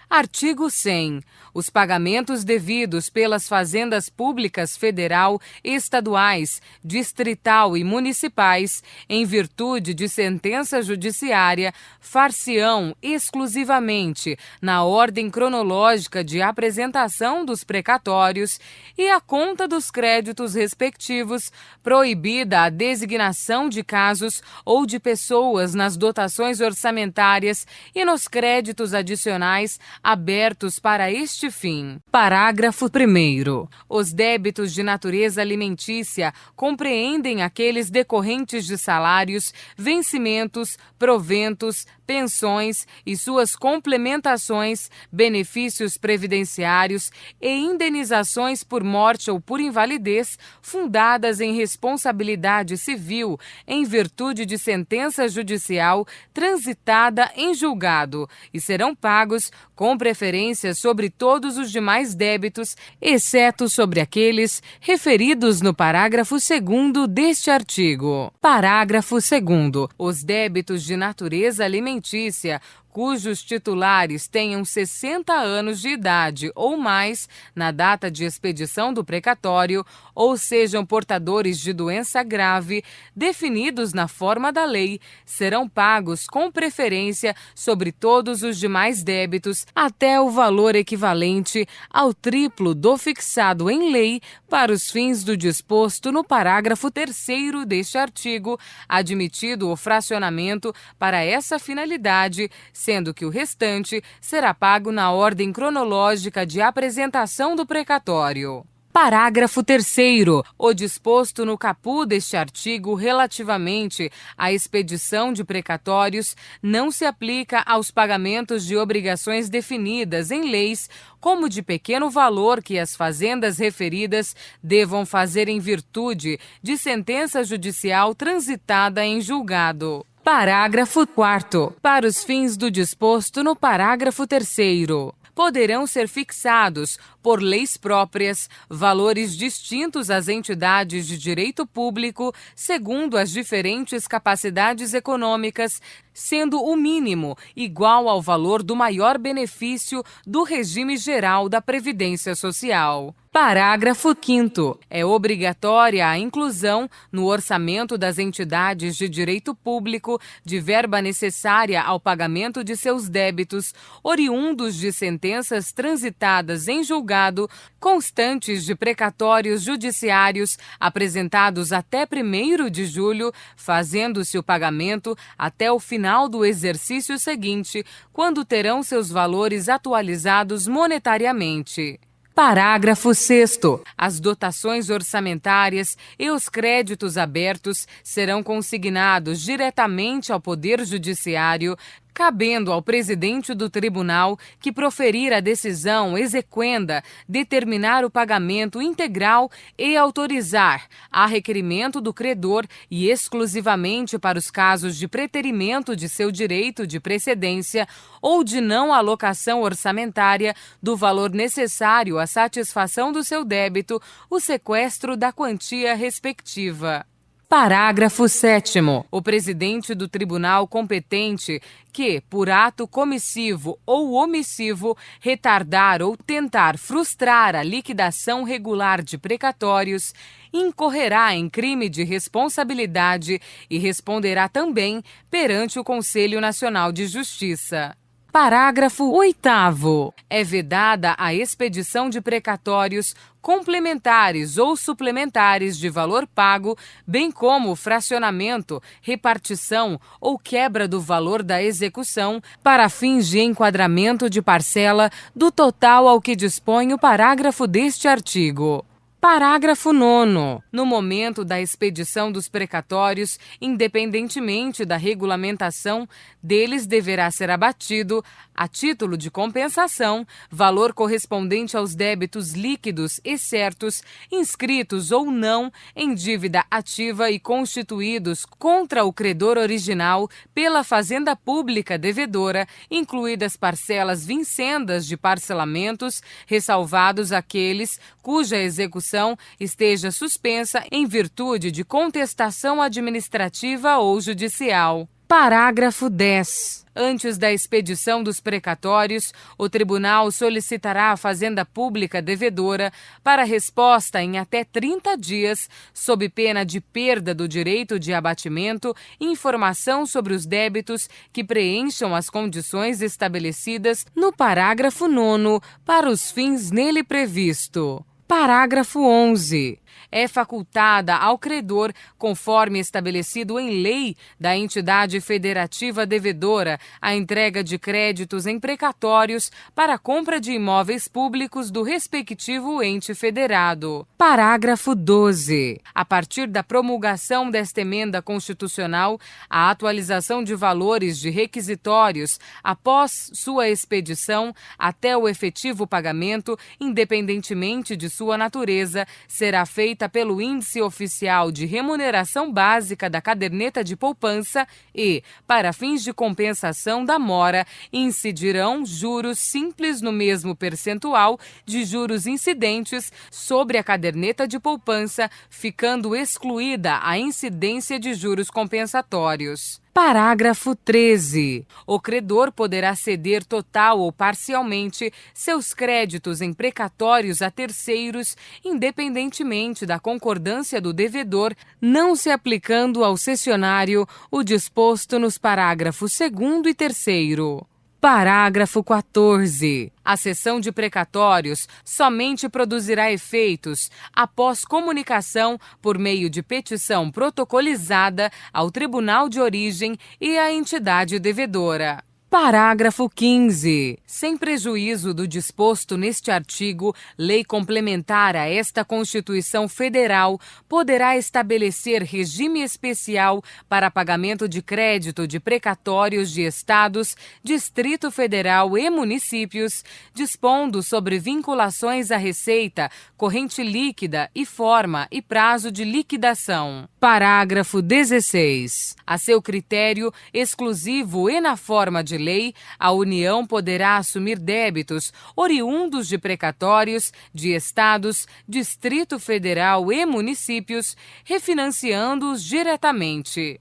Artigo 100. Os pagamentos devidos pelas fazendas públicas federal, estaduais, distrital e municipais, em virtude de sentença judiciária, far-se-ão exclusivamente na ordem cronológica de apresentação dos precatórios e a conta dos créditos respectivos, proibida a designação de casos ou de pessoas nas dotações orçamentárias e nos créditos adicionais abertos para este fim. Parágrafo 1º. Os débitos de natureza alimentícia compreendem aqueles decorrentes de salários, vencimentos, proventos, pensões e suas complementações, benefícios previdenciários e indenizações por morte ou por invalidez fundadas em responsabilidade civil em virtude de sentença judicial transitada em julgado e serão pagos com preferência sobre todos os demais débitos, exceto sobre aqueles referidos no parágrafo 2º deste artigo. Parágrafo 2º. Os débitos de natureza alimentícia cujos titulares tenham 60 anos de idade ou mais na data de expedição do precatório ou sejam portadores de doença grave, definidos na forma da lei, serão pagos com preferência sobre todos os demais débitos até o valor equivalente ao triplo do fixado em lei para os fins do disposto no parágrafo 3º deste artigo, admitido o fracionamento para essa finalidade, sendo que o restante será pago na ordem cronológica de apresentação do precatório. Parágrafo 3º. O disposto no caput deste artigo relativamente à expedição de precatórios não se aplica aos pagamentos de obrigações definidas em leis, como de pequeno valor que as fazendas referidas devam fazer em virtude de sentença judicial transitada em julgado. Parágrafo 4º. Para os fins do disposto no parágrafo 3º, poderão ser fixados, por leis próprias, valores distintos às entidades de direito público, segundo as diferentes capacidades econômicas, sendo o mínimo igual ao valor do maior benefício do regime geral da Previdência Social. Parágrafo 5º. É obrigatória a inclusão no orçamento das entidades de direito público de verba necessária ao pagamento de seus débitos, oriundos de sentenças transitadas em julgado, constantes de precatórios judiciários apresentados até 1º de julho, fazendo-se o pagamento até o final do exercício seguinte, quando terão seus valores atualizados monetariamente. Parágrafo 6º. As dotações orçamentárias e os créditos abertos serão consignados diretamente ao Poder Judiciário, cabendo ao presidente do tribunal que proferir a decisão exequenda determinar o pagamento integral e autorizar, a requerimento do credor e exclusivamente para os casos de preterimento de seu direito de precedência ou de não alocação orçamentária do valor necessário à satisfação do seu débito, o sequestro da quantia respectiva. Parágrafo 7º. O presidente do tribunal competente que, por ato comissivo ou omissivo, retardar ou tentar frustrar a liquidação regular de precatórios, incorrerá em crime de responsabilidade e responderá também perante o Conselho Nacional de Justiça. Parágrafo 8º. É vedada a expedição de precatórios complementares ou suplementares de valor pago, bem como o fracionamento, repartição ou quebra do valor da execução para fins de enquadramento de parcela do total ao que dispõe o parágrafo deste artigo. Parágrafo 9º. No momento da expedição dos precatórios, independentemente da regulamentação, deles deverá ser abatido, a título de compensação, valor correspondente aos débitos líquidos e certos, inscritos ou não em dívida ativa e constituídos contra o credor original pela fazenda pública devedora, incluídas parcelas vincendas de parcelamentos, ressalvados aqueles cuja execução esteja suspensa em virtude de contestação administrativa ou judicial. Parágrafo 10. Antes da expedição dos precatórios, o tribunal solicitará à Fazenda Pública devedora para resposta em até 30 dias, sob pena de perda do direito de abatimento, informação sobre os débitos que preencham as condições estabelecidas no parágrafo 9º para os fins nele previsto. Parágrafo 11. É facultada ao credor, conforme estabelecido em lei da entidade federativa devedora, a entrega de créditos em precatórios para a compra de imóveis públicos do respectivo ente federado. Parágrafo 12. A partir da promulgação desta emenda constitucional, a atualização de valores de requisitórios após sua expedição até o efetivo pagamento, independentemente de sua natureza, será feita pelo Índice Oficial de Remuneração Básica da Caderneta de Poupança e, para fins de compensação da mora, incidirão juros simples no mesmo percentual de juros incidentes sobre a caderneta de poupança, ficando excluída a incidência de juros compensatórios. Parágrafo 13. O credor poderá ceder total ou parcialmente seus créditos em precatórios a terceiros, independentemente da concordância do devedor, não se aplicando ao cessionário o disposto nos parágrafos 2º e 3º. Parágrafo 14. A cessão de precatórios somente produzirá efeitos após comunicação por meio de petição protocolizada ao tribunal de origem e à entidade devedora. Parágrafo 15. Sem prejuízo do disposto neste artigo, lei complementar a esta Constituição Federal poderá estabelecer regime especial para pagamento de crédito de precatórios de estados, Distrito Federal e municípios, dispondo sobre vinculações à receita, corrente líquida e forma e prazo de liquidação. Parágrafo 16. A seu critério exclusivo e na forma de lei, a União poderá assumir débitos oriundos de precatórios de estados, Distrito Federal e municípios, refinanciando-os diretamente.